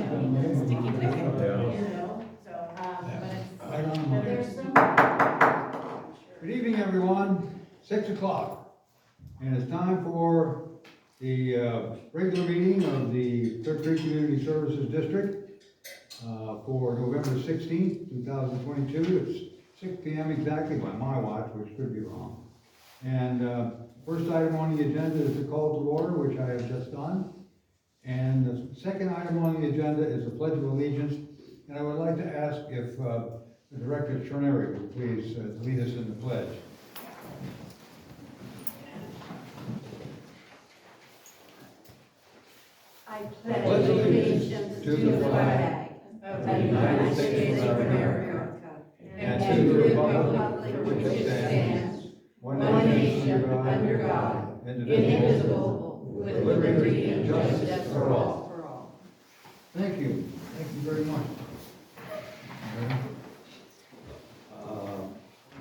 sticky wicket, you Yeah. know, so, but it's, Right on. but there's some. Good evening, everyone. 6 o'clock. And it's time for the regular meeting of the Clear Creek Community Services District for November 16th, 2022. It's 6 p.m. exactly by my watch, which could be wrong. And first item on the agenda is the call to order, which I have just done. And the second item on the agenda is the Pledge of Allegiance. And I would like to ask if the Director Trineri would please lead us in the pledge. I pledge allegiance to the flag of the United States of America and to the republic for which it stands, one nation under God, indivisible, with liberty and justice for all. Thank you. Thank you very much.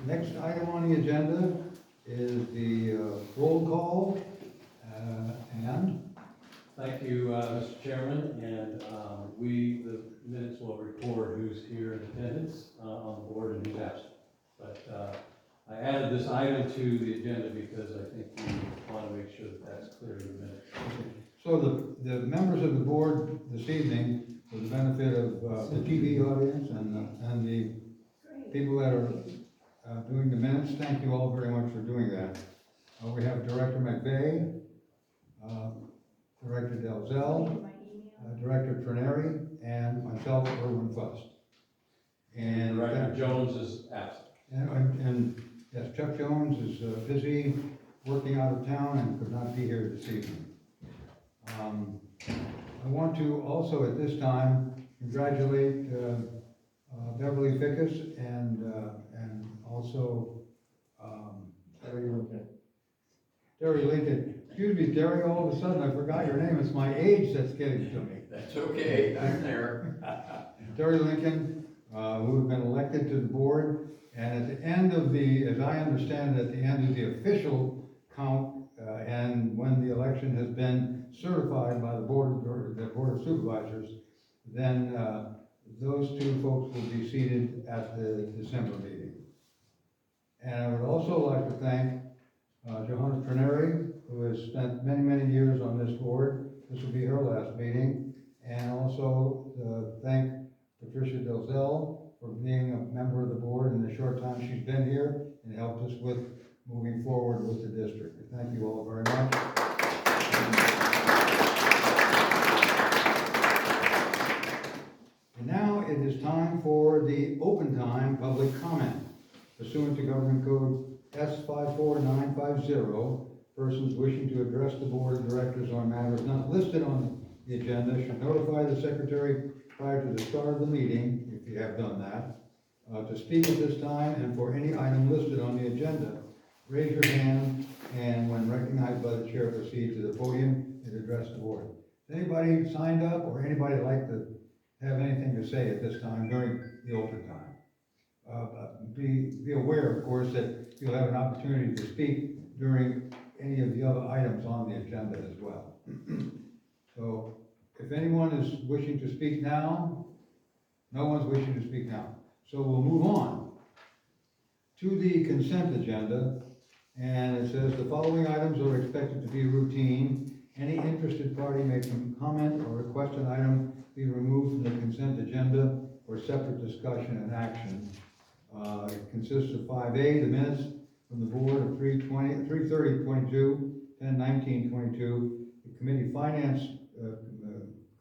Next item on the agenda is the roll call, and Thank you, Mr. Chairman, and the minutes will record who's here in attendance on the board and who's absent. But I added this item to the agenda because I think we want to make sure that that's clear in the minutes. so the members of the board this evening, for the benefit of the TV audience and the people that are doing the minutes, thank you all very much for doing that. We have Director McVeigh, Director Delzell, Director Trineri, and myself, Erwin Fuss. And Director Jones is absent. And yes, Chuck Jones is busy working out of town and could not be here this evening. I want to also at this time congratulate Beverly Fickus and also Terry Lincoln. Excuse me, Terry, all of a sudden I forgot your name. It's my age that's getting to me. That's okay, I'm there. Terry Lincoln, who have been elected to the board, and at the end of as I understand it, at the end of the official count, and when the election has been certified by the board of supervisors, then those two folks will be seated at the December meeting. And I would also like to thank Johanna Trineri, who has spent many, many years on this board. This will be her last meeting. And also thank Patricia Delzell for being a member of the board in the short time she's been here and helped us with moving forward with the district. Thank you all very much. And now it is time for the open time public comment. Pursuant to Government Code S54950, persons wishing to address the board of directors on matters not listed on the agenda should notify the secretary prior to the start of the meeting, if you have done that, to speak at this time and for any item listed on the agenda. Raise your hand, and when recognized by the chair, proceed to the podium and address the board. Is anybody signed up or anybody like to have anything to say at this time during the open time? Be aware, of course, that you'll have an opportunity to speak during any of the other items on the agenda as well. So, if anyone is wishing to speak now, no one's wishing to speak now. So we'll move on to the consent agenda, and it says the following items are expected to be routine. Any interested party may comment or request an item be removed from the consent agenda for separate discussion and action. It consists of 5A, the minutes from the board of 3/30/22, 10/19/22, the committee finance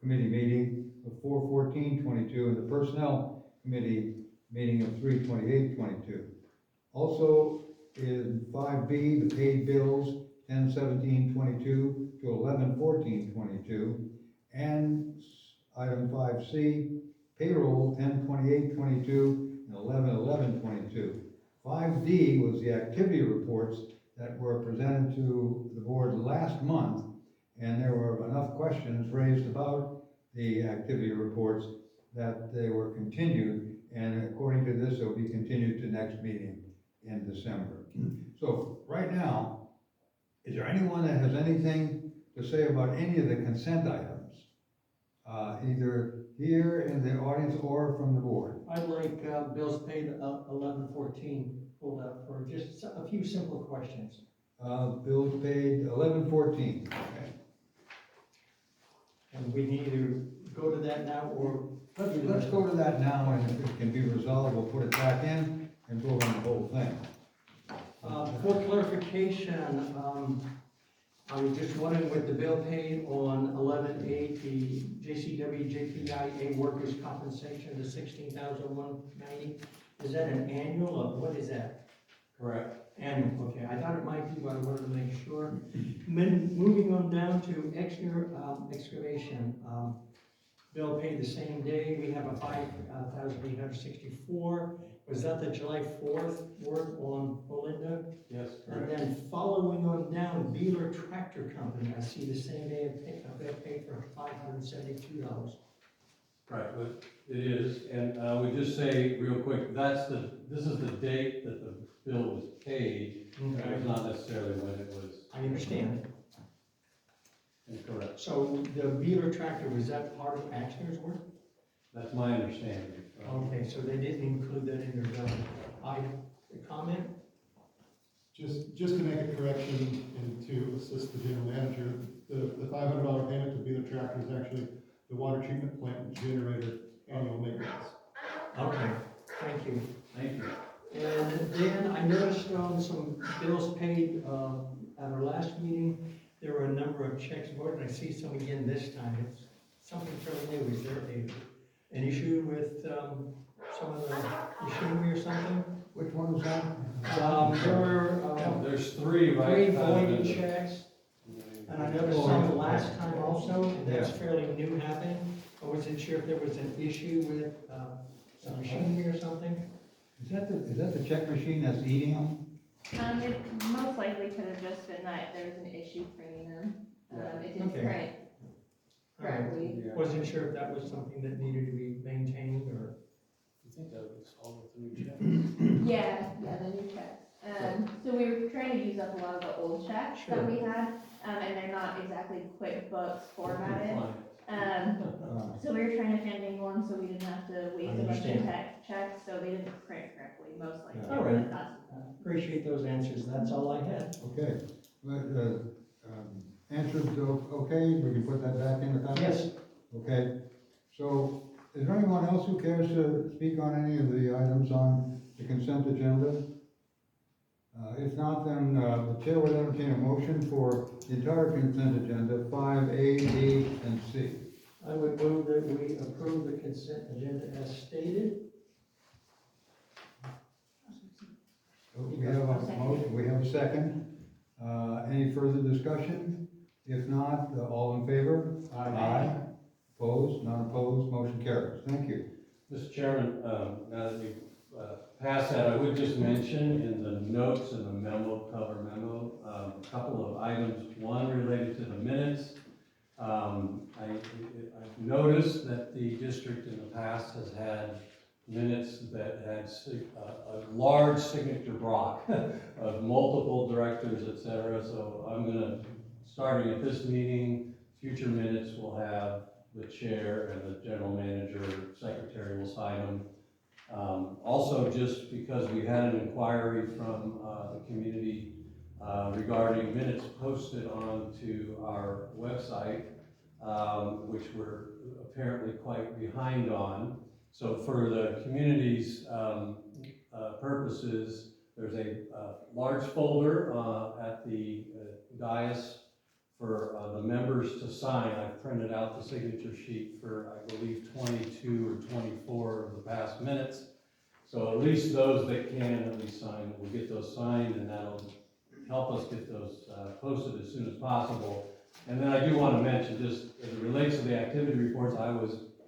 committee meeting of 4/14/22, and the personnel committee meeting of 3/28/22. Also in 5B, the paid bills 10/17/22 to 11/14/22, and item 5C, payroll 10/28/22 and 11/11/22. 5D was the activity reports that were presented to the board last month, and there were enough questions raised about the activity reports that they were continued, and according to this, they'll be continued to next meeting in December. So right now, is there anyone that has anything to say about any of the consent items? either here in the audience or from the board. I'd like bills paid 1114 pulled up for just a few simple questions. Bills paid 11/14. Okay. And we need to go to that now or? Let's go to that now, and if it can be resolved, we'll put it back in and vote on the whole thing. For clarification, I was just wondering with the bill paid on 11/8, the JCW JPIA workers' compensation, the 16,190, is that an annual or what is that? Correct. Annual, okay, I thought it might be, but I wanted to make sure. Then moving on down to excavation, bill paid the same day, we have a 5,864. Was that the July 4th work on Belinda? Yes, And correct. then following on down, Beeler Tractor Company, I see the same day they paid for $572. Right, but it is, and I would just say real quick, this is the date that the bill was paid. It was not necessarily when it was. I understand. Incorrect. So the Beeler Tractor, was that part of Axner's work? That's my understanding. Okay, so they didn't include that in their bill. A comment? Just to make a correction and to assist the general manager, the $500 payment to Beeler Tractor is actually the water treatment plant generator annual maintenance. Okay, thank you. Thank you. And then I noticed on some bills paid at our last meeting, there were a number of checks voted. I see some again this time. It's something fairly new. Is there an issue with some of the machinery or something? Which one was that? There were There's three, right? three voided checks, and I noticed some last time also, and that's fairly new happening. I wasn't sure if there was an issue with some machinery or something. Is that the check machine that's eating them? It most likely could have just been that there was an issue printing them. It didn't Okay. print correctly. Yeah. Wasn't sure if that was something that needed to be maintained or. You think that would solve with the new check? Yeah, the new checks. So we were trying to use up a lot of the old checks Sure. that we had, and they're not exactly QuickBooks formatted. So we were trying to find new ones so we didn't have to waste a bunch of Understand. checks, so they didn't print correctly, most likely. All right. But that's- Appreciate those answers. That's all I had. Okay, but, answered okay, we can put that back in the comments? Yes. Okay, so is there anyone else who cares to speak on any of the items on the consent agenda? If not, then the chair will entertain a motion for the entire consent agenda, 5A, B, and C. I would move that we approve the consent agenda as stated. We have a motion, we have a second. Any further discussion? If not, all in favor? Aye. Opposed? None opposed? Motion carries. Thank you. Mr. Chairman, now that we've passed that, I would just mention in the notes in the memo, cover memo, a couple of items. One related to the minutes. I've noticed that the district in the past has had minutes that had a large signature block of multiple directors, et cetera. So I'm gonna, starting at this meeting, future minutes will have the chair and the general manager, secretary will sign them. Also, just because we had an inquiry from the community regarding minutes posted onto our website, which we're apparently quite behind on. So for the community's purposes, there's a large folder at the dais for the members to sign. I've printed out the signature sheet for, I believe, 22 or 24 of the past minutes. So at least those that can at least sign, will get those signed, and that'll help us get those posted as soon as possible. And then I do want to mention, just as it relates to the activity reports,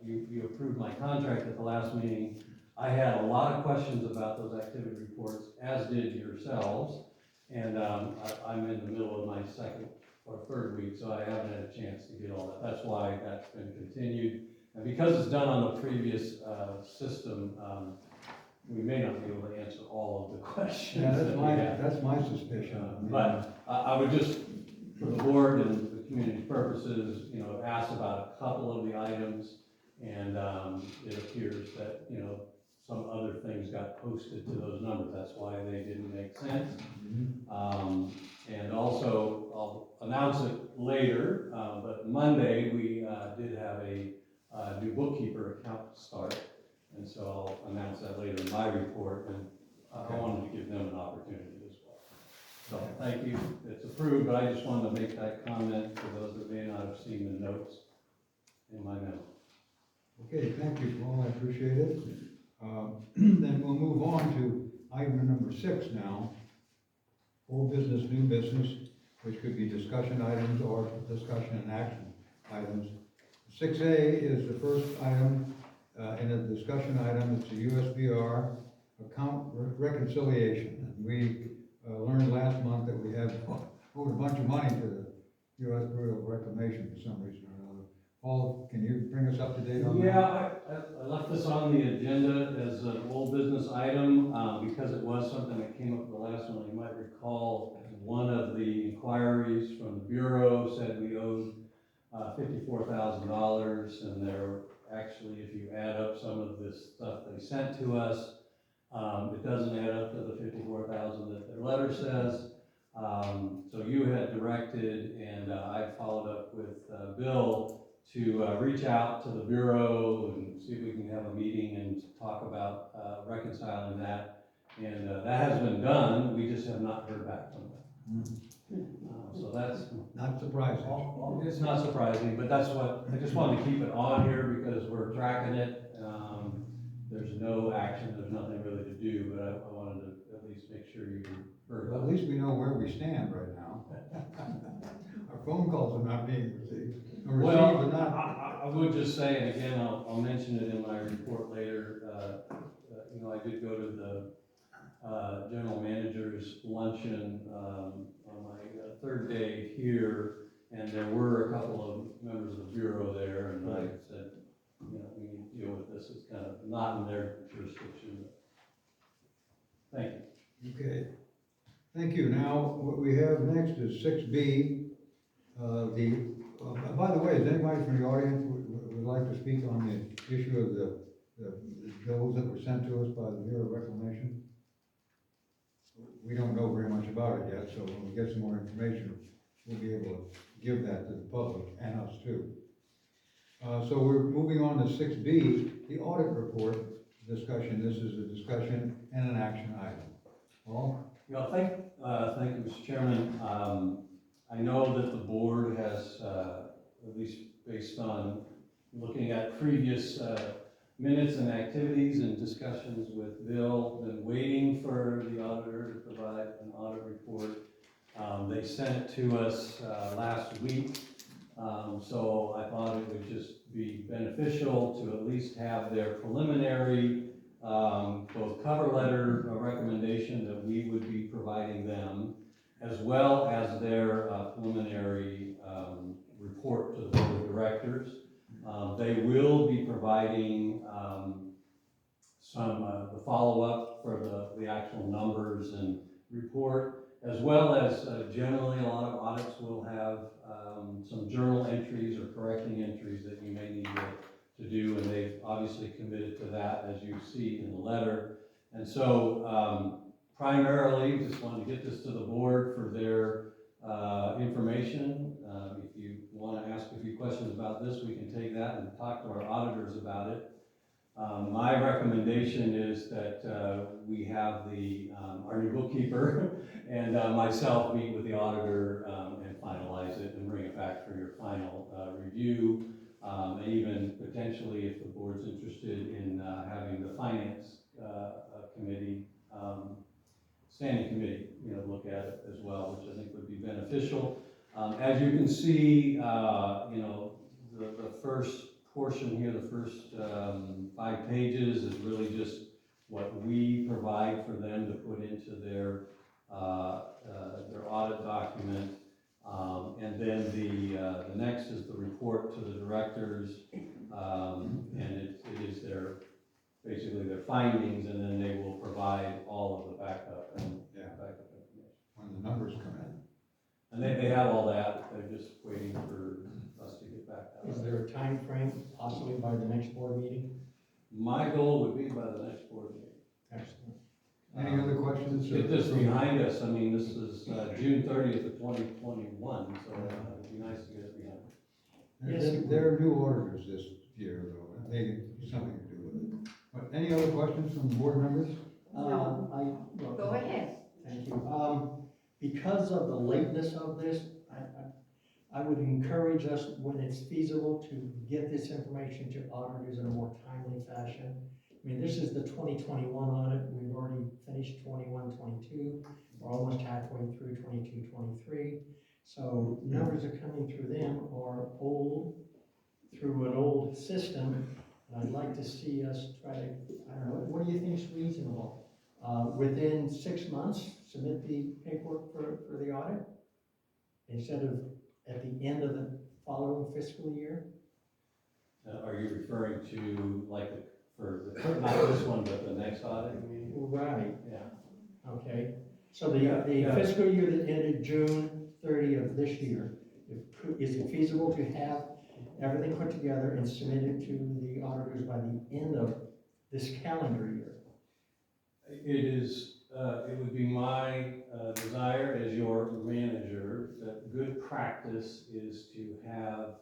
you approved my contract at the last meeting. I had a lot of questions about those activity reports, as did yourselves. And I'm in the middle of my second or third week, so I haven't had a chance to get all that. That's why that's been continued. And because it's done on the previous system, we may not be able to answer all of the questions. Yeah, that we have. that's my suspicion. But I would just, for the board and the community purposes, you know, asked about a couple of the items, and, it appears that, you know, some other things got posted to those numbers, that's why they didn't make sense. And also, I'll announce it later, but Monday, we, did have a, new bookkeeper account start, and so I'll announce that later in my report, and I wanted to give them an opportunity as well. So, thank you, it's approved, but I just wanted to make that comment for those that may not have seen the notes in my memo. Okay, thank you, Paul, I appreciate it. Then we'll move on to item number 6 now. Old business, new business, which could be discussion items or discussion and action items. 6A is the first item, in a discussion item, it's a USBR account reconciliation. And we learned last month that we have owed a bunch of money to the U.S. Bureau of Reclamation for some reason or another. Paul, can you bring us up to date on that? Yeah, I left this on the agenda as an old business item, because it was something that came up the last one. You might recall, one of the inquiries from the Bureau said we owed $54,000, and there actually, if you add up some of this stuff they sent to us, it doesn't add up to the $54,000 that their letter says. So you had directed, and I followed up with Bill to reach out to the Bureau and see if we can have a meeting and talk about reconciling that. And that has been done, we just have not heard back from them. So that's Not surprising. it's not surprising, but that's what, I just wanted to keep it on here because we're tracking it. There's no action, there's nothing really to do, but I wanted to at least make sure you heard Well, about at it. least we know where we stand right now. Our phone calls are not being received, or received Well, or not. I would just say, and again, I'll mention it in my report later, you know, I did go to the general manager's luncheon on my third day here, and there were a couple of members of the Bureau there, and I said, you know, we need to deal with this, it's kind of not in their jurisdiction. Thank you. Okay, thank you. Now, what we have next is 6B. By the way, is anybody from the audience would like to speak on the issue of the bills that were sent to us by the Bureau of Reclamation? We don't know very much about it yet, so when we get some more information, we'll be able to give that to the public and us too. So we're moving on to 6B, the audit report discussion. This is a discussion and an action item. Paul? Yeah, thank you, Mr. Chairman. I know that the board has, at least based on looking at previous minutes and activities and discussions with Bill, been waiting for the auditor to provide an audit report. They sent it to us last week, so I thought it would just be beneficial to at least have their preliminary both cover letter recommendation that we would be providing them, as well as their preliminary report to the board of directors. They will be providing some the follow-up for the actual numbers and report, as well as generally a lot of audits will have some journal entries or correcting entries that you may need to do, and they've obviously committed to that, as you see in the letter. And so primarily, just wanted to get this to the board for their information. If you want to ask a few questions about this, we can take that and talk to our auditors about it. My recommendation is that we have our new bookkeeper and myself meet with the auditor and finalize it and bring it back for your final review. And even potentially, if the board's interested in having the finance committee, standing committee, you know, look at it as well, which I think would be beneficial. As you can see, you know, the first portion here, the first 5 pages is really just what we provide for them to put into their audit document. And then the next is the report to the directors, and it is basically their findings, and then they will provide all of the backup and backup information. When the numbers come in. And they have all that, they're just waiting for us to get back to Is us. there a time frame, possibly by the next board meeting? My goal would be by the next board meeting. Excellent. Any other questions? Get this behind us, I mean, this is June 30th of 2021, so it'd be nice to get it behind us. Yes. There are new auditors this year, though, and they have something to do with it. But any other questions from board members? Go ahead. Thank you. Because of the lateness of this, I would encourage us, when it's feasible, to get this information to auditors in a more timely fashion. I mean, this is the 2021 audit, we've already finished 21, 22, we're almost halfway through 22, 23. So numbers are coming through them are old, through an old system, and I'd like to see us try to, I don't know, what do you think is reasonable? Within 6 months, submit the paperwork for the audit, instead of at the end of the following fiscal year? Are you referring to like, not this one, but the next audit, you mean? Right, Yeah. okay. So Yeah. the fiscal year that ended June 30 of this year, is it feasible to have everything put together and submitted to the auditors by the end of this calendar year? It is, it would be my desire as your manager that good practice is to have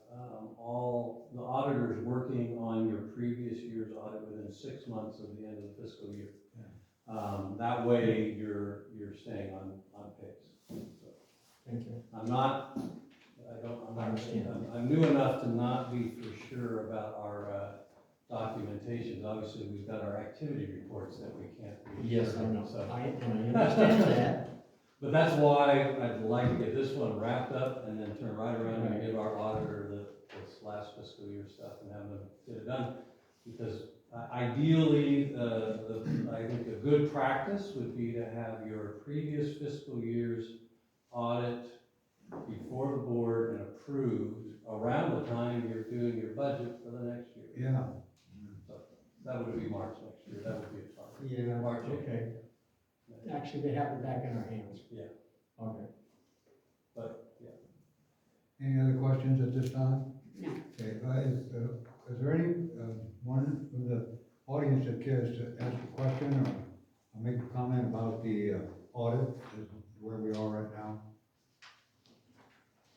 all the auditors working on your previous year's audit within 6 months of the end of the fiscal year. That way you're staying on pace. So, Thank you. I'm new enough to not be for sure about our documentations. Obviously, we've got our activity reports that we can't be Yes, sure I of, know, so. I understand that. But that's why I'd like to get this one wrapped up and then turn right around and give our auditor this last fiscal year stuff and have them get it done. Because ideally, I think a good practice would be to have your previous fiscal year's audit before the board and approved around the time you're doing your budget for the next year. Yeah. So that would be March next year, that would be a target. Yeah, March, okay. Actually, they have it back in our hands. Yeah. Okay. But, yeah. Any other questions at this time? No. Okay, is there any, one from the audience that cares to ask a question or make a comment about the audit, where we are right now?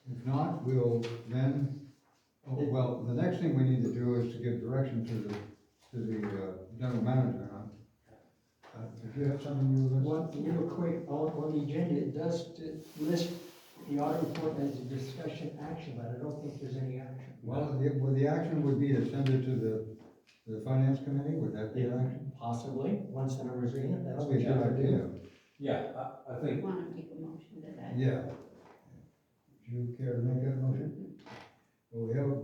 If not, we'll then, well, the next thing we need to do is to give direction to the general manager. Did you have something you were One real quick, on the agenda, it does list the audit report as a discussion action, but I don't think there's any action. Well, the action would be to send it to the finance committee, would that be an action? Possibly, once the numbers are in it, that's That'd what be you a good have to do. idea. Yeah, I We think, want to make a motion to that. Yeah. Do you care to make that motion? Well, we have a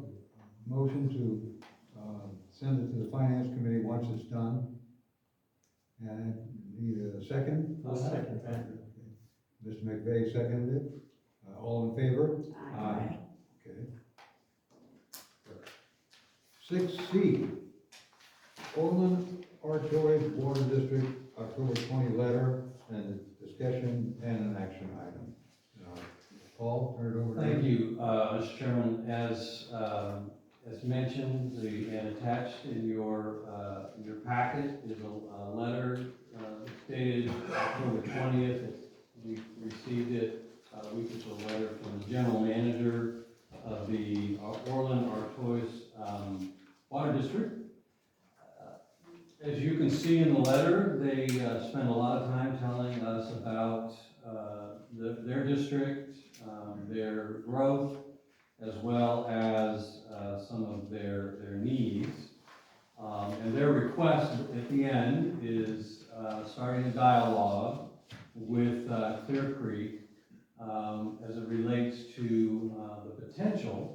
motion to send it to the finance committee once it's done. And need a second? I'll second that. Mr. McVeigh seconded it. All in favor? Aye. Okay. 6C, Orland Artois Water District, October 20 letter and discussion and an action item. Paul, turn it over to you. thank you, Mr. Chairman. As mentioned, and attached in your packet is a letter dated October 20th. We received it a week or so later from the general manager of the Orland Artois Water District. As you can see in the letter, they spend a lot of time telling us about their district, their growth, as well as some of their needs. And their request at the end is starting a dialogue with Clear Creek as it relates to the potential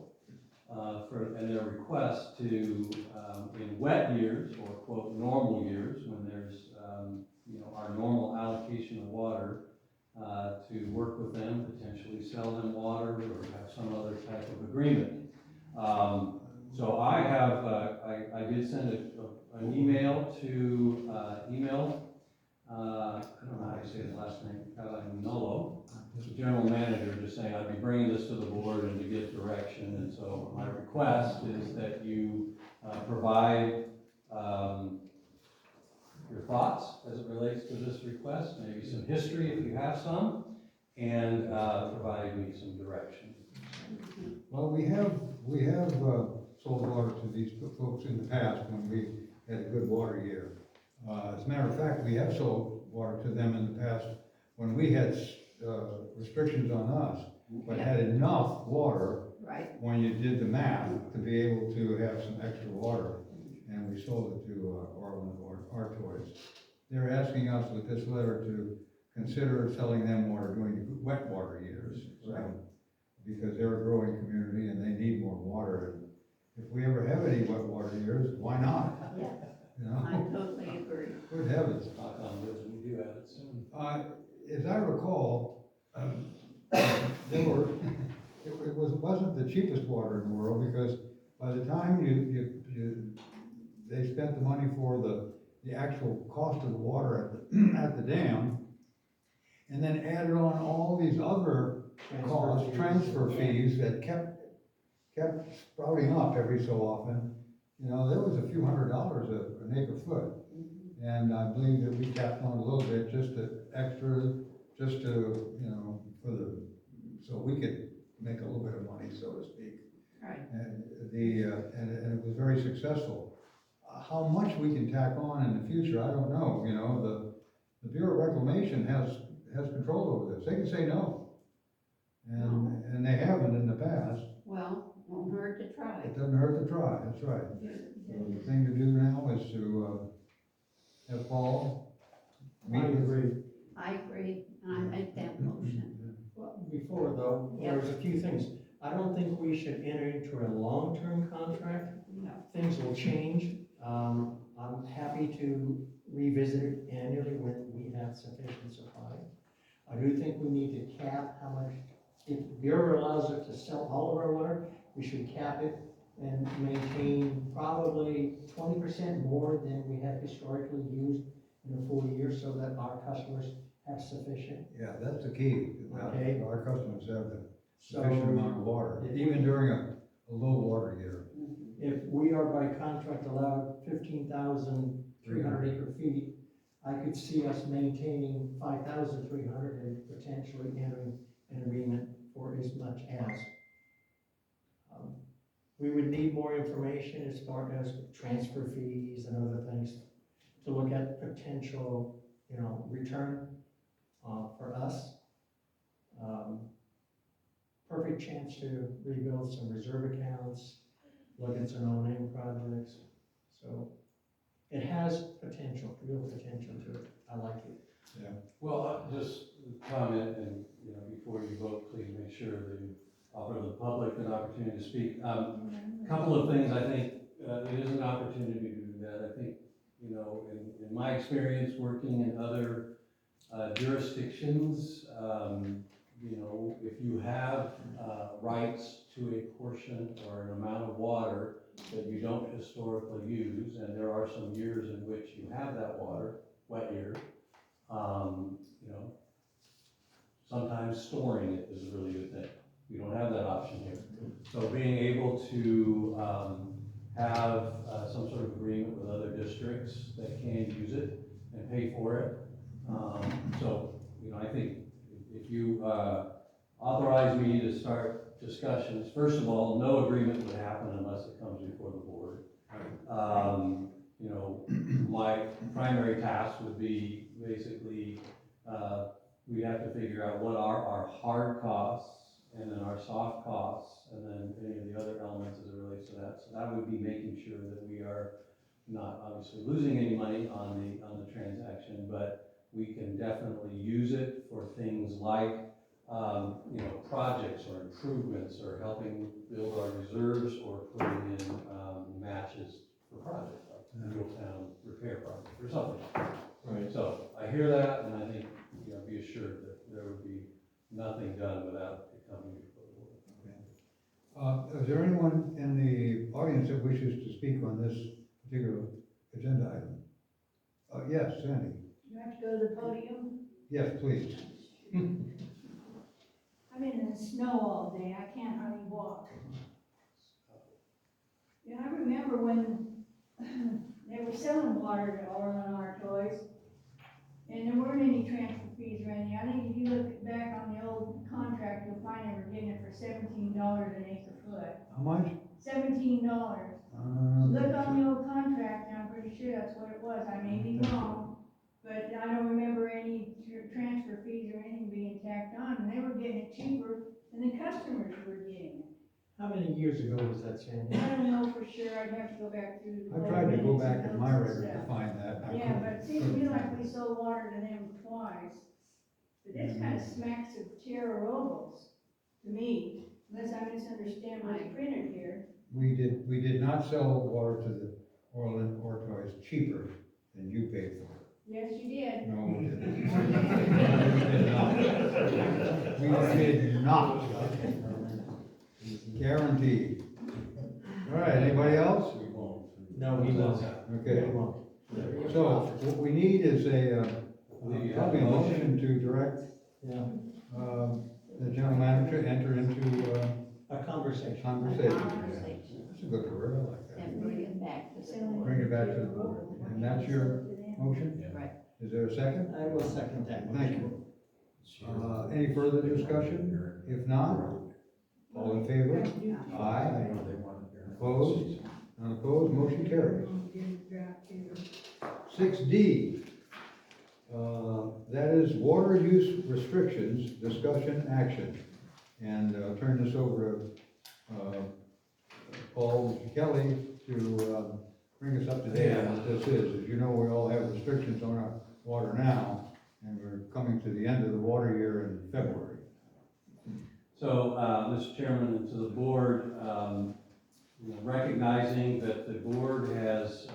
and their request to, in wet years, or quote, normal years, when there's, our normal allocation of water, to work with them, potentially sell them water, or have some other type of agreement. So I have, I did send an email to, I don't know how to say his last name, Cavanolo, as a general manager, just saying I'd be bringing this to the board and to get direction, and so my request is that you provide your thoughts as it relates to this request, maybe some history if you have some, and provide me some direction. Well, we have sold water to these folks in the past when we had a good water year. As a matter of fact, we have sold water to them in the past when we had restrictions on us, but had enough water Right. when you did the math to be able to have some extra water, and we sold it to Orland or Artois. They're asking us with this letter to consider selling them water during the wet water years. Because they're a growing community and they need more water. And if we ever have any wet water years, why not? Yeah, You know? I totally agree. Good heavens. Knock on wood, we do have it soon. As I recall, it wasn't the cheapest water in the world, because by the time they spent the money for the actual cost of the water at the dam, and then added on all these other costs, transfer fees that kept sprouting up every so often. You know, there was a few $100s an acre foot. And I believe that we tapped on a little bit, just to, you know, so we could make a little bit of money, so to speak. Right. And and it was very successful. How much we can tack on in the future, I don't know. You know, the Bureau of Reclamation has control over this. They can say no. And they haven't in the past. Well, won't hurt to try. It doesn't hurt to try, that's right. So the thing to do now is to have Paul meet with. I agree. I agree, and I make that motion. Well, before though, there's a few things. I don't think we should enter into a long-term contract. No. Things will change. I'm happy to revisit it annually when we have sufficient supply. I do think we need to cap how much, if Bureau allows us to sell all of our water, we should cap it and maintain probably 20% more than we have historically used in a full year, so that our customers have sufficient. Yeah, that's the key. Okay. Our customers have the So sufficient amount of water, even during a low water year. if we are by contract allowed 15,300 acre feet, I could see us maintaining 5,300 and potentially entering an agreement for as much as. We would need more information as far as transfer fees and other things to look at potential, you know, return for us. Perfect chance to rebuild some reserve accounts, look at some O&M projects. So it has potential, real potential to it. I like it. Well, just comment, and, you know, before you vote, please make sure that you offer the public an opportunity to speak. A couple of things, I think, it is an opportunity to do that. I think, you know, in my experience working in other jurisdictions, you know, if you have rights to a portion or an amount of water that you don't historically use, and there are some years in which you have that water, wet years, you know, sometimes storing it is a really good thing. We don't have that option here. So being able to have some sort of agreement with other districts that can use it and pay for it. So, you know, I think if you authorize me to start discussions, first of all, no agreement would happen unless it comes before the board. You know, my primary task would be basically, we'd have to figure out what are our hard costs and then our soft costs, and then any of the other elements as it relates to that. So that would be making sure that we are not obviously losing any money on the transaction, but we can definitely use it for things like, you know, projects or improvements or helping build our reserves or putting in matches for projects like Town repair project or something. Right. So I hear that, and I think, you know, be assured that there would be nothing done without it coming before the board. Is there anyone in the audience that wishes to speak on this particular agenda item? Yes, Sandy. You have to go to the podium? Yes, please. been in the snow all day, I can't hardly walk. Yeah, I remember when they were selling water to Orland Our Toys, and there weren't any transfer fees or anything. I think if you look back on the old contract, you'll find they were getting it for $17 an acre foot. How much? $17. Look on the old contract, and I'm pretty sure that's what it was. I may be wrong, but I don't remember any transfer fees or anything being tacked on, and they were getting it cheaper than the customers were getting it. How many years ago was that, Sandy? I don't know for sure, I'd have to go back through. the I tried to go minutes back and in my notes and record to stuff. find that. I Yeah, couldn't- but it seems to me like we sold water to them twice. But this kind of smacks of Terra Robles to me, unless I misunderstand what's printed here. We did not sell water to the Orland Ortois cheaper than you paid for it. Yes, you did. No, we didn't. We did not. Guaranteed. All right, anybody else? We won't. No, we won't. Okay, We won't. so what we need is We have probably a a motion. motion to direct Yeah, the general manager to enter into a conversation. conversation. Conversation. That's a good word, I like that. And bring it back to the board. Bring it back to the board. And that's your motion? Yeah. Right. Is there a second? I will second that. Thank you. Any further discussion? If not, all in favor? Aye. Opposed? None opposed, motion carries. 6D, that is water use restrictions, discussion, action. And I'll turn this over to Paul Kelly to bring us up to date on what this is. As you know, we all have restrictions on our water now, and we're coming to the end of the water year in February. So, Mr. Chairman, and to the board, recognizing that the board has,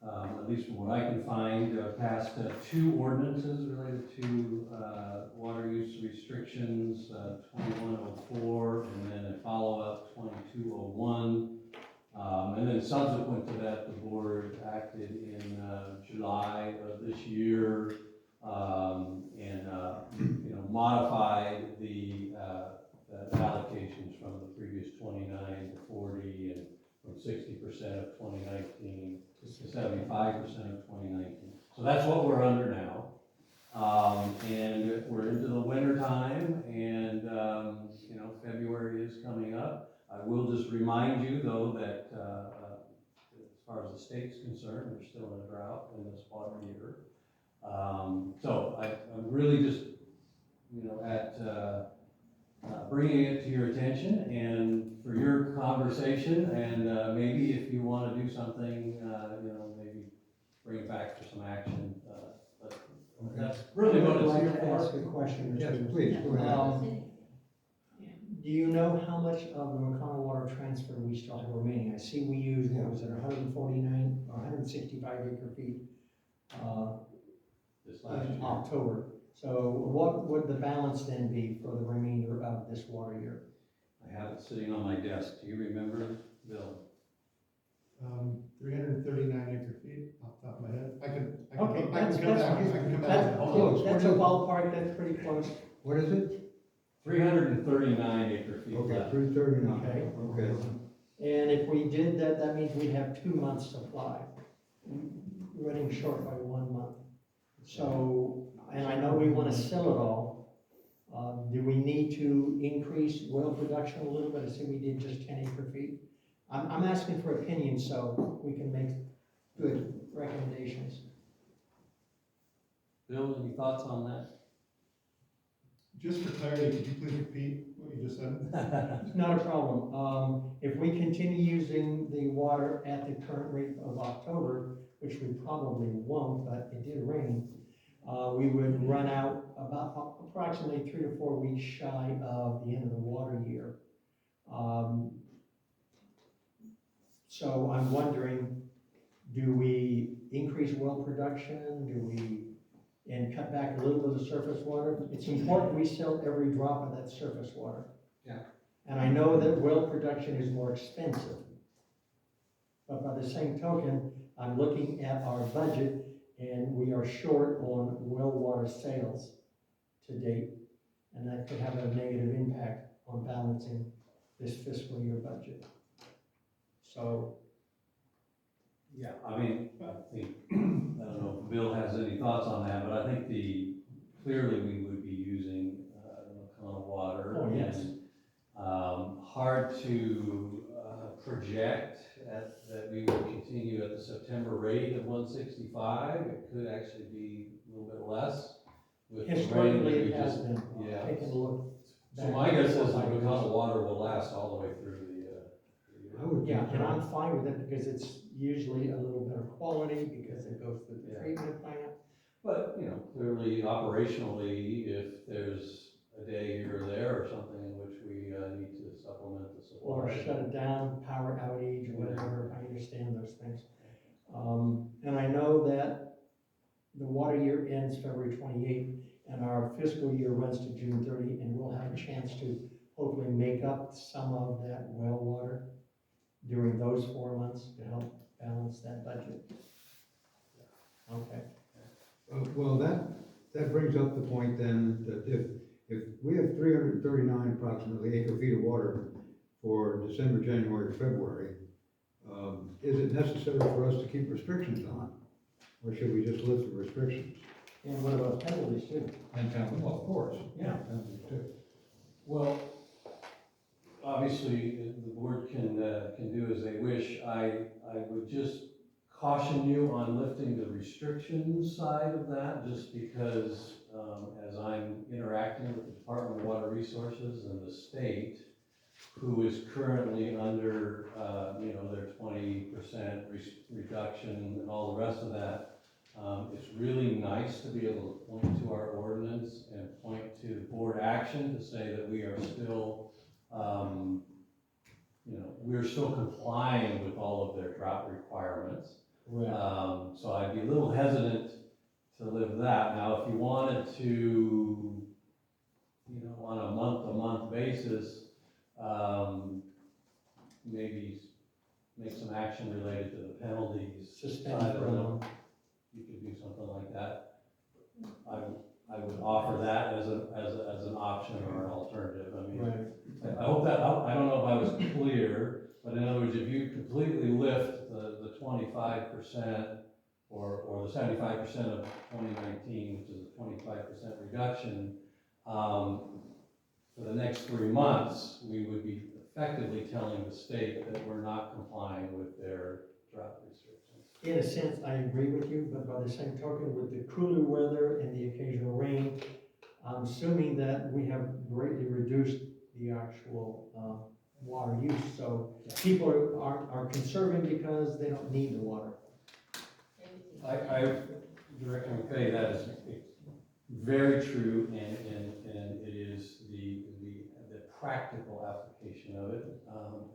at least from what I can find, passed 2 ordinances related to water use restrictions, 2104, and then a follow-up, 2201. And then subsequent to that, the board acted in July of this year, and modified the allocations from the previous 29 to 40, and from 60% of 2019 to 75% of 2019. So that's what we're under now. And we're into the winter time, and February is coming up. I will just remind you, though, that as far as the state's concerned, we're still in a drought in this water year. So I'm really just, at bringing it to your attention and for your conversation, and maybe if you want to do something, maybe bring it back for some action. But that's really what it's I'd here like to ask for. a question or Yes, two. please, go ahead. Do you know how much of the McConnell water transfer we still have remaining? I see we used, what was it, 149 or 165 acre feet This last in year. October. So what would the balance then be for the remainder of this water year? I have it sitting on my desk. Do you remember, Bill? 339 acre feet off the top of my head. I can come Okay, back. I can come back. Close. That's a ballpark, that's pretty close. What is it? 339 acre feet Okay, left. 339, okay. And if we did that, that means we'd have 2 months supply, running short by 1 month. So, and I know we want to sell it all. Do we need to increase oil production a little bit? I see we did just 10 acre feet. I'm asking for opinions so we can make good recommendations. Bill, any thoughts on that? Just for clarity, could you please repeat what you just said? Not a problem. If we continue using the water at the current rate of October, which we probably won't, but it did rain, we would run out about approximately 3 to 4 weeks shy of the end of the water year. So I'm wondering, do we increase well production? Do we, and cut back a little bit of surface water? It's important we sell every drop of that surface water. Yeah. And I know that well production is more expensive. But by the same token, I'm looking at our budget, and we are short on well water sales to date. and that could have a negative impact on balancing this fiscal year budget. So, Yeah, I mean, I think, I don't know if Bill has any thoughts on that, but I think clearly we would be using, a ton of water. Oh, yes. And, hard to, project that we will continue at the September rate of 165. It could actually be a little bit less with the rain that historically, we it has just. been, Yeah. taking a look. So my guess is that the amount of water will last all the way through the year. I would Yeah, think and so. I'm fine with it because it's usually a little better quality because it goes through the Yeah. treatment plant. But, clearly operationally, if there's a day here or there or something in which we need to supplement the supply. Or shut it down, power outage, or whatever, I understand those things. And I know that the water year ends February 28th, and our fiscal year runs to June 30, and we'll have a chance to hopefully make up some of that well water during those 4 months to help balance that budget. Okay. Well, that brings up the point then, that if we have 339 approximately acre feet of water for December, January, February, is it necessary for us to keep restrictions on? Or should we just lift the restrictions? And what about penalties too? And penalties, well, of course. Yeah. Penalties too. Well, obviously, the board can do as they wish. I would just caution you on lifting the restrictions side of that, just because, as I'm interacting with the Department of Water Resources and the state, who is currently under, their 20% reduction and all the rest of that, it's really nice to be able to point to our ordinance and point to board action to say that we are still, we're still complying with all of their drought requirements. Right. So I'd be a little hesitant to live that. Now, if you wanted to, on a month-to-month basis, maybe make some action related to the penalties. Suspend side of for a it. month. You could do something like that. I would offer that as an option or an alternative. I mean, Right. I hope that, I don't know if I was clear, but in other words, if you completely lift the 25% or the 75% of 2019, which is a 25% reduction, for the next 3 months, we would be effectively telling the state that we're not complying with their drought restrictions. In a sense, I agree with you, but by the same token, with the cooler weather and the occasional rain, I'm assuming that we have greatly reduced the actual water use. So people are conserving because they don't need the water. I Director McVeigh, that is very true, and it is the practical application of it.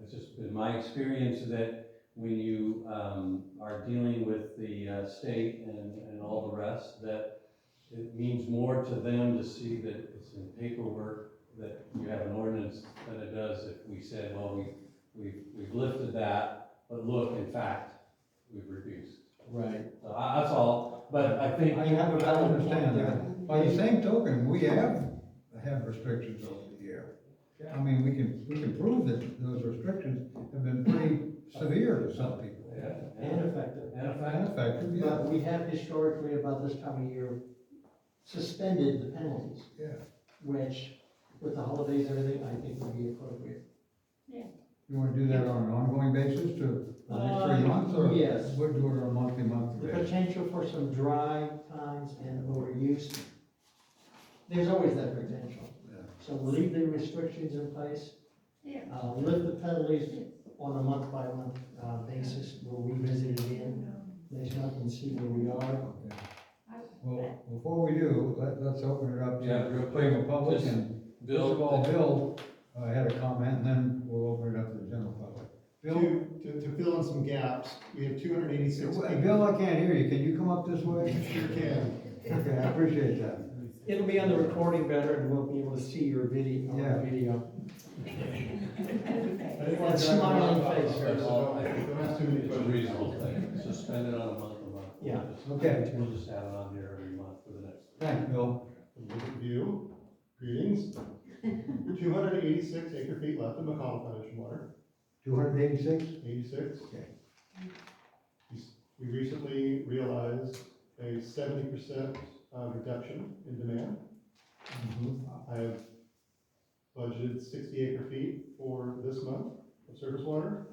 It's just been my experience that when you are dealing with the state and all the rest, that it means more to them to see that it's in paperwork, that you have an ordinance, than it does if we said, well, we've lifted that, but look, in fact, we've reduced. Right. So that's all, but I think. I have a valid point understand there. that. By the same token, we have had restrictions over the year. I mean, we can prove that those restrictions have been pretty severe to some people. Yeah, And effective. and And effective. effective, yeah. But we have historically, about this time of year, suspended the penalties, Yeah. which, with the holidays and everything, I think would be appropriate. You wanna do that on an ongoing basis to the next 3 months, or? Yes. We'll do it on a monthly The basis. potential for some dry times and overuse, there's always that potential. Yeah. So leave the restrictions in place, Yeah. lift the penalties on a month-by-month basis. We'll revisit it again next month and see where we are. Okay. Well, before we do, let's open it up to Yeah, real quick, the public, just and first Bill, of all, Bill had a comment, and then we'll open it up to the general public. Bill? To fill in some gaps, we have 286 people. Bill, I can't hear you, can you come up this way? Sure can. Okay, I appreciate that. It'll be on the recording better and we'll be able to see your video. Yeah. That smiling face. That's all. I Don't think ask too many it's a questions. reasonable thing, suspend it on a month-to-month. Yeah. Okay. We'll just have it on here every month for the next. Thanks, Bill. Look at you. Greetings. 286 acre feet left in McCall Foundation water. 286? 86. Okay. We recently realized a 70% reduction in demand. I have budgeted 60 acre feet for this month of surface water,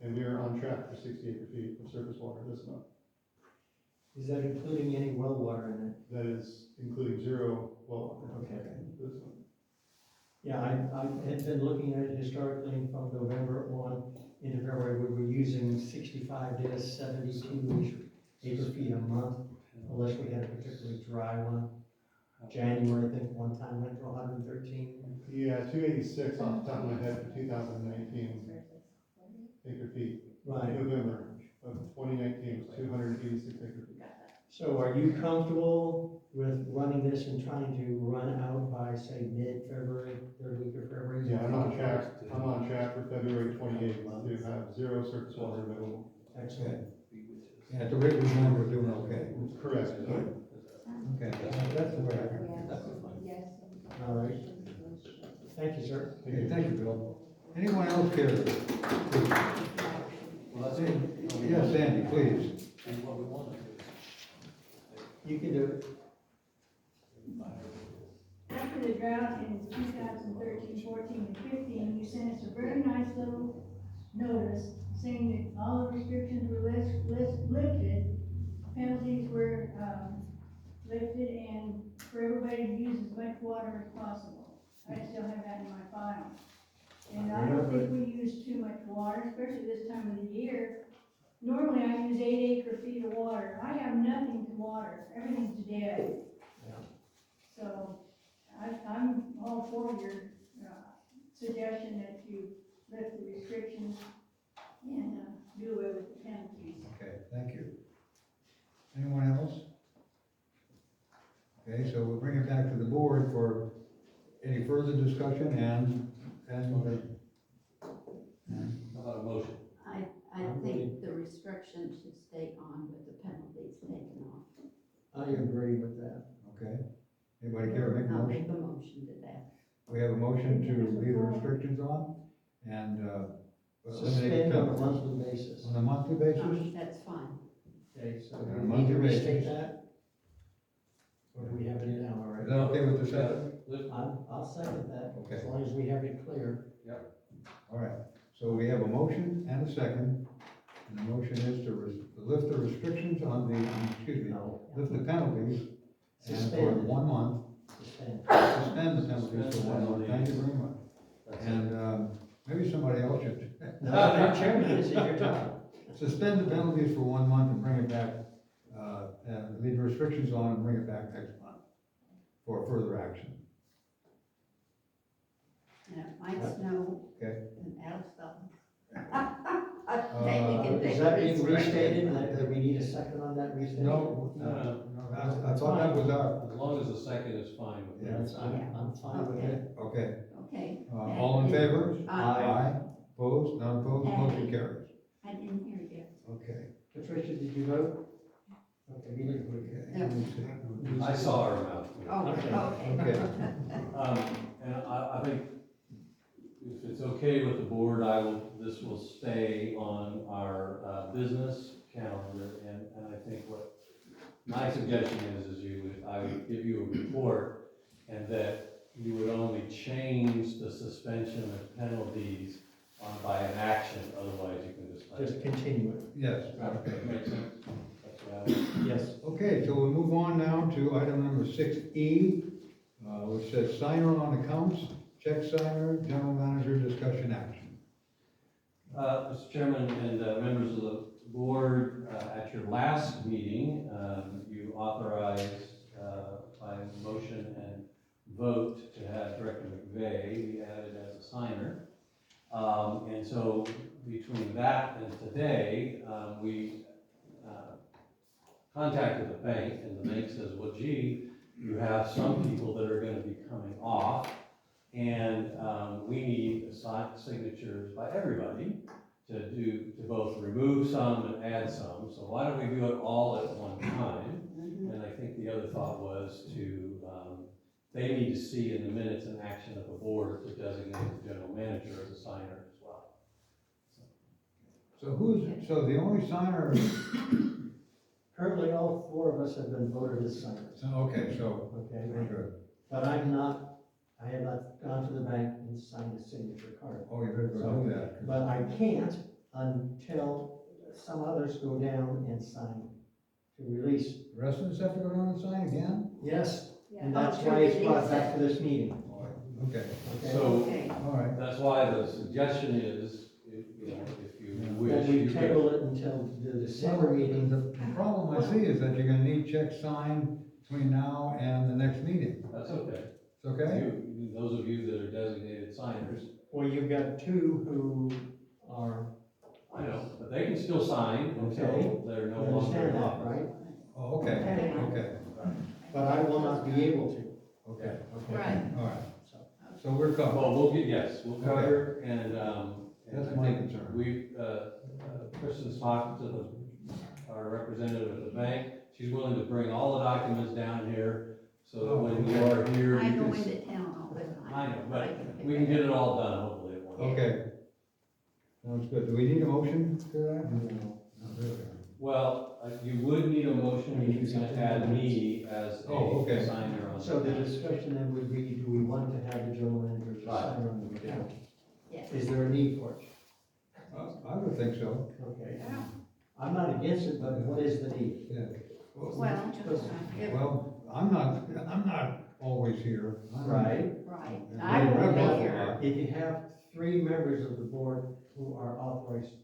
and we are on track for 60 acre feet of surface water this month. Is that including any well water in it? That is including 0 well water. Okay. This month. Yeah, I had been looking at it historically from November on into February, we were using 65 to 72 acre feet a month, unless we had a particularly dry one. January, I think one time went to 113. Yeah, 286 off the top of my head for 2019 acre feet. Right. November of 2019 was 286 acre feet. So are you comfortable with running this and trying to run out by, say, mid-February, third week of February? Yeah, I'm on track. I'm on track for February 28th to have 0 surface water available. Excellent. Yeah, at the rate we're going, we're doing okay. Correct. Good. Okay, that's the way I heard it. All right. Thank you, sir. Okay, thank you, Bill. Anyone else care to speak? Well, that's Yes, Sandy, please. what we want to do. You can do it. After the drought in 2013, 14, and 15, you sent us a very nice little notice saying that all the restrictions were lifted, penalties were, lifted, and for everybody to use as much water as possible. I still have that in my file. And I don't think we use too much water, especially this time of the year. Normally I use 8 acre feet of water. I have nothing to water, everything's dead. Yeah. So I'm all for your suggestion that you lift the restrictions and do away with the penalties. Okay, thank you. Anyone else? Okay, so we'll bring it back to the board for any further discussion and How about a motion? I think the restrictions should stay on with the penalties taken off. I agree with that. okay. Anybody care to make a I'll motion? make a motion to that. We have a motion to leave the restrictions on and, eliminate Suspend on a penalties. monthly basis. On a monthly basis? That's fine. Okay, so On a do we need monthly to restate basis. that? Or do we have it in now Is already? that okay with the second? I'll second that, Okay. as long as we have it clear. All right, so we have a motion and a second, and the motion is to lift the restrictions on the, No. lift the penalties, and for Suspend. 1 month, Suspend. suspend the penalties for 1 month, thank you very much. And, maybe somebody else should. No, Madam Chairman, this is your job. Suspend the penalties for 1 month and bring it back, and leave the restrictions on and bring it back next month for further action. And it might snow. Okay. And that'll stop. Then we can Is take that the being restrictions. restated, that we need a second on that restatement? No, I thought that was our, As long as the second is fine with me. Yeah. Yes, I'm fine with it. okay. Okay, All in favor? Aye. Opposed, none opposed, motion carries. I didn't hear you. Okay. Patricia, did you vote? Okay, we didn't vote. Okay, let me see. I saw her mouth. Oh, Okay. okay. Okay. And I think if it's okay with the board, this will stay on our business calendar. And I think what my suggestion is I would give you a report and that you would only change the suspension of penalties by an action, otherwise you can just. Just continue it. Yes, Okay, okay. makes sense. That's what I would. Yes. Okay, so we'll move on now to item number 6E, which says signer on accounts, check signer, general manager, discussion action. Mr. Chairman and members of the board, at your last meeting, you authorized by motion and vote to have Director McVeigh be added as a signer. And so between that and today, we contacted the bank, and the bank says, well, gee, you have some people that are gonna be coming off, and we need signatures by everybody to both remove some and add some, so why don't we do it all at one time? And I think the other thought was to they need to see in the minutes and action of the board to designate the general manager as a signer as well. So the only signer, Currently, all four of us have been voted as signers, okay, so, okay? we're good. But I have not gone to the bank and signed a signature card. Oh, you better go do that. But I can't until some others go down and sign to release. The rest of us have to go down and sign again? Yes, and Yeah. that's why it's brought back to this meeting, Okay, okay? So, Okay, all right. that's why the suggestion is, if you wish. Then we you could- table it until the December meeting. The problem I see is that you're gonna need checks signed between now and the next meeting. That's okay. It's okay? Those of you that are designated signers, Well, you've got two who are, I know, but they can still sign Okay. until they're you no longer understand in that, office. right? Oh, okay, okay, But I will not be able to. okay, Okay? right. all right. So, So we're covered. Well, we'll cover, and That's I my think concern. We, Kristen's talking to our representative at the bank, she's willing to bring all the documents down here, so that when you are here, I you go can. into town all the time. I know, but we can get it all done hopefully at once. Okay. Sounds good. Do we need a motion for that? No. Not really. Well, you would need a motion, if you're gonna add me as Oh, okay. a signer on. So the discussion then would be, do we want to have the general manager as a Right. signer on the account? Yes. Is there a need for it? I would think so, Okay. I'm not against it, but what is the need? yeah. Well, it- Well, I'm not always here. I'm- Right. right. And I we will rep be a here. lot. If you have three members of the board who are authorized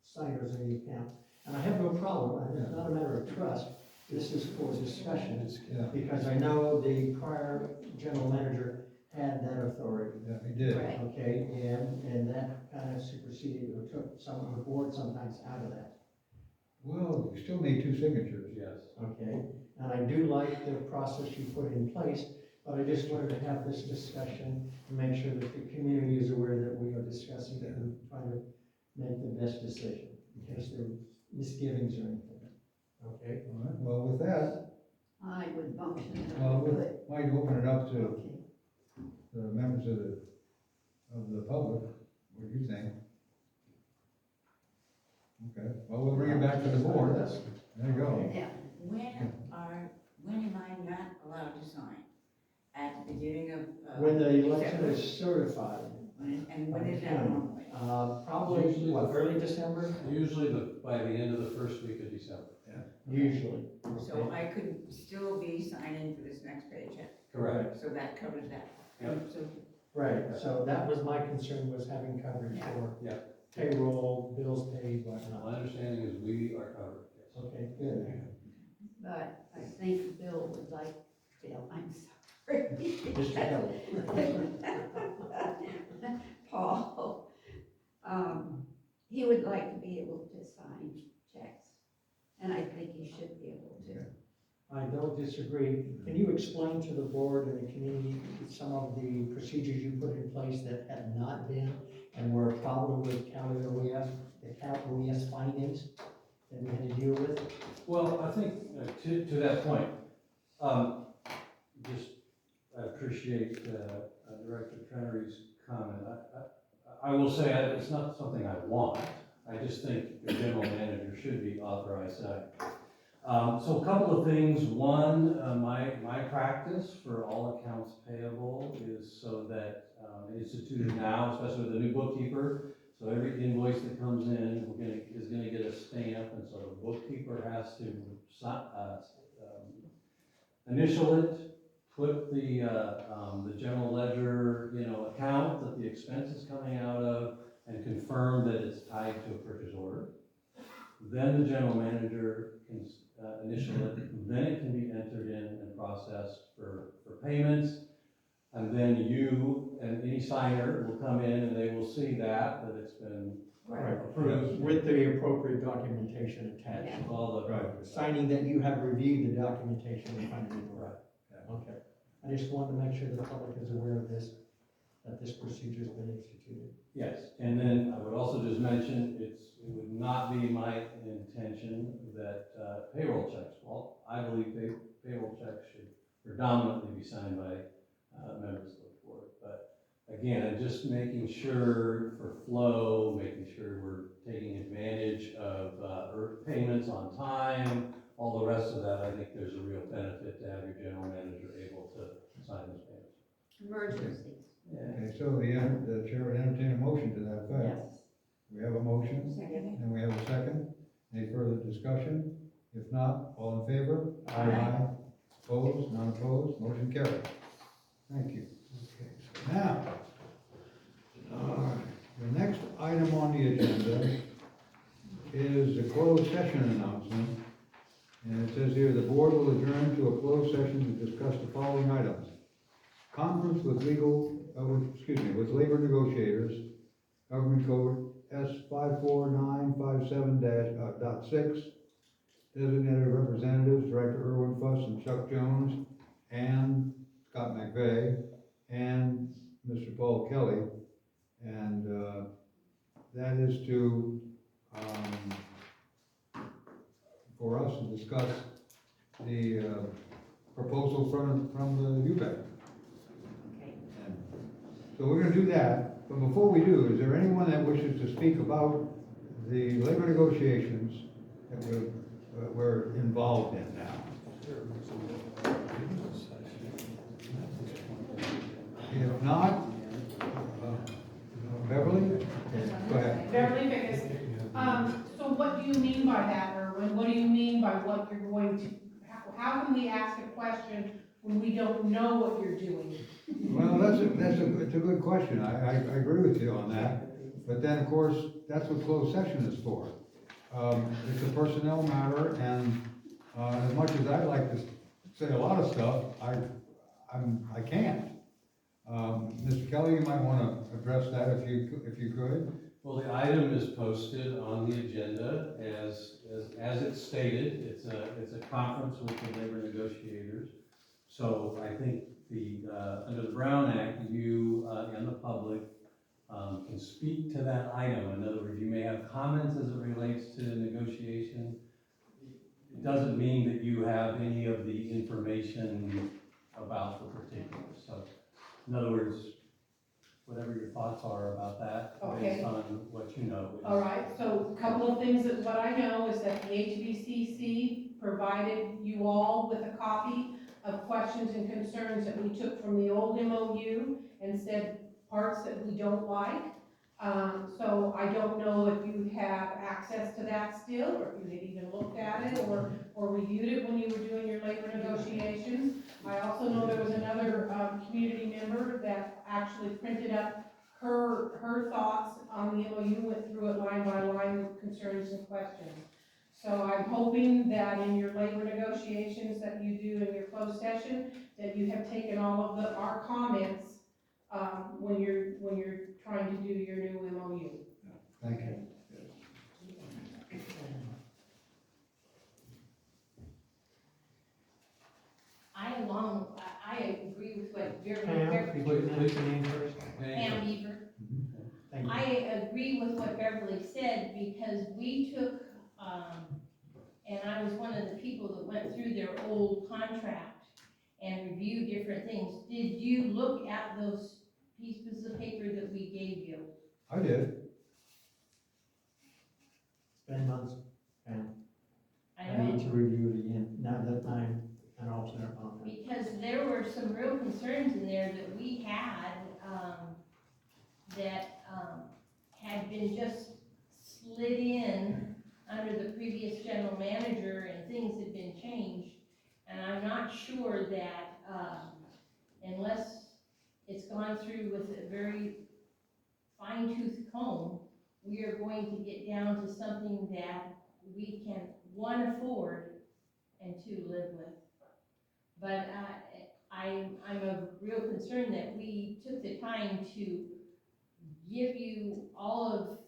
signers in the account, and I have no problem, it's not a matter of trust, this is for discussion, Yeah, because I know the prior general manager had that authority. yeah, he did. Right. Okay, and that kind of superseded or took some of the board sometimes out of that, Well, you still need two signatures. Yes. okay? And I do like the process you put in place, but I just wanted to have this discussion and make sure that the community is aware that we are discussing it and trying to make the best decision, in case there are misgivings or anything, okay? All right, well, with that, I would function that well, I we would. might open it up to Okay. the members of the public. What do you think? Okay, well, we'll bring it back to the board. There you go. Yeah. When am I not allowed to sign? At the beginning of? When the election December? is certified, And when is that normally? probably, Usually what, the- early December? Usually by the end of the first week of December. Usually. So I could still be signing for this next paycheck, Correct. so that covers that. Yep. So, Right, so that was my concern, was having coverage for Yeah. payroll, bills paid, whatnot. My understanding is we are covered, yes. Okay, good. But I think Bill would like, Bill, I'm sorry. Mr. Paul, he would like to be able to sign checks, and I think he should be able to. I don't disagree. Can you explain to the board and the community some of the procedures you put in place that had not been and were a problem with Cali OES, the Cal OES findings that we had to deal with? Well, I think, to that point, just, I appreciate, Director Trenery's comment. I will say, it's not something I want, I just think the general manager should be authorized to. So a couple of things. One, my practice for all accounts payable is so that, instituted now, especially with the new bookkeeper, so every invoice that comes in, is gonna get a stamp, and so the bookkeeper has to initial it, put the general ledger, account that the expense is coming out of, and confirm that it's tied to a purchase order. Then the general manager can initial it, then it can be entered in and processed for payments. And then you and any signer will come in and they will see that it's been approved. With the appropriate documentation attached. Yeah. With all the. Right. Signing that you have reviewed the documentation and found it right. Yeah. Okay. I just wanted to make sure the public is aware of this, that this procedure's been instituted. Yes, and then I would also just mention, it would not be my intention that payroll checks, well, I believe payroll checks should predominantly be signed by members of the board. But again, just making sure for flow, making sure we're taking advantage of payments on time, all the rest of that. I think there's a real benefit to have your general manager able to sign those payments. Emergencies. Okay, so the chair would entertain a motion to that effect. Yes. We have a motion, Second. and we have a second. Any further discussion? If not, all in favor? Aye. Opposed, none opposed, motion carried. Thank you. Okay, so now, the next item on the agenda is the closed session announcement. And it says here, the board will adjourn to a closed session to discuss the following items. Conference with with labor negotiators, government code S 54957-6, designated representatives, Director Irwin Fuss and Chuck Jones, and Scott McVeigh, and Mr. Paul Kelly. And that is to, for us to discuss the proposal from the UBEC. Okay. So we're gonna do that, but before we do, is there anyone that wishes to speak about the labor negotiations that we're involved in now? If not, Beverly? Go ahead. Beverly Vickers. So what do you mean by that, Erwin? What do you mean by what you're going to, how can we ask a question when we don't know what you're doing? Well, it's a good question. I agree with you on that. But then, of course, that's what closed session is for. It's a personnel matter, and as much as I'd like to say a lot of stuff, I can't. Mr. Kelly, you might want to address that if you could. Well, the item is posted on the agenda as it's stated. It's a conference with the labor negotiators. So I think under the Brown Act, you and the public can speak to that item. In other words, you may have comments as it relates to negotiation. It doesn't mean that you have any of the information about the particulars. So, in other words, whatever your thoughts are about that, Okay. based on what you know. All right, so a couple of things that what I know is that the HBCC provided you all with a copy of questions and concerns that we took from the old MOU and said parts that we don't like. So I don't know if you have access to that still, or if you had even looked at it or reviewed it when you were doing your labor negotiations. I also know there was another community member that actually printed up her thoughts on the MOU, went through it line by line with concerns and questions. So I'm hoping that in your labor negotiations that you do in your closed session, that you have taken all of our comments when you're trying to do your new MOU. Thank you. I agree with what Pam, could you announce your name first? Pam Beaver. Thank you. I agree with what Beverly said, because we took, and I was one of the people that went through their old contract and reviewed different things. Did you look at those pieces of paper that we gave you? I did. It's been months, Pam. I I know, need to review it again, now that I'm an alternate on it. because there were some real concerns in there that we had, that had been just slid in under the previous general manager, and things had been changed. And I'm not sure that, unless it's gone through with a very fine-tooth comb, we are going to get down to something that we can, one, afford, and two, live with. But I'm of real concern that we took the time to give you all of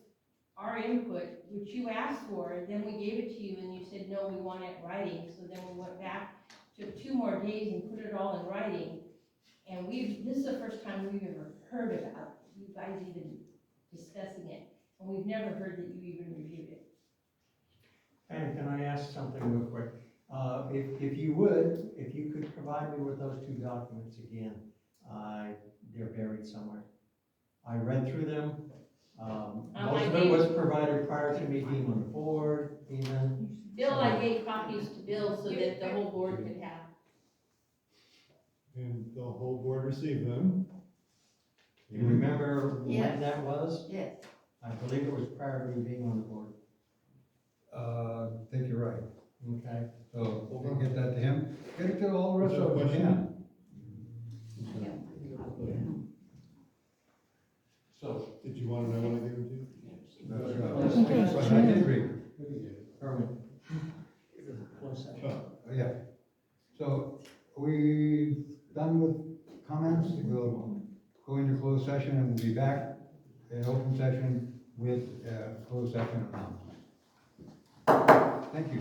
our input, which you asked for, then we gave it to you and you said, no, we want it in writing. So then we went back, took 2 more days and put it all in writing. And this is the first time we've ever heard about you guys even discussing it. And we've never heard that you even reviewed it. Pam, can I ask something real quick? If you would, if you could provide me with those two documents again, they're buried somewhere. I read through them. Most of it was provided prior to me being on the board, even. Bill, I gave copies to Bill so that the whole board could have. And the whole board received them. You remember when Yes. that was? Yes. I believe it was prior to me being on the board. I think you're right. Okay. So we'll get that to him. Get it to all the rest of us, yeah. So. Did you want to know what I gave them to you? That's right. But I did agree. Erwin. Close second. Yeah. So we done with comments? We'll go into closed session and we'll be back in open session with closed session announcement. Thank you.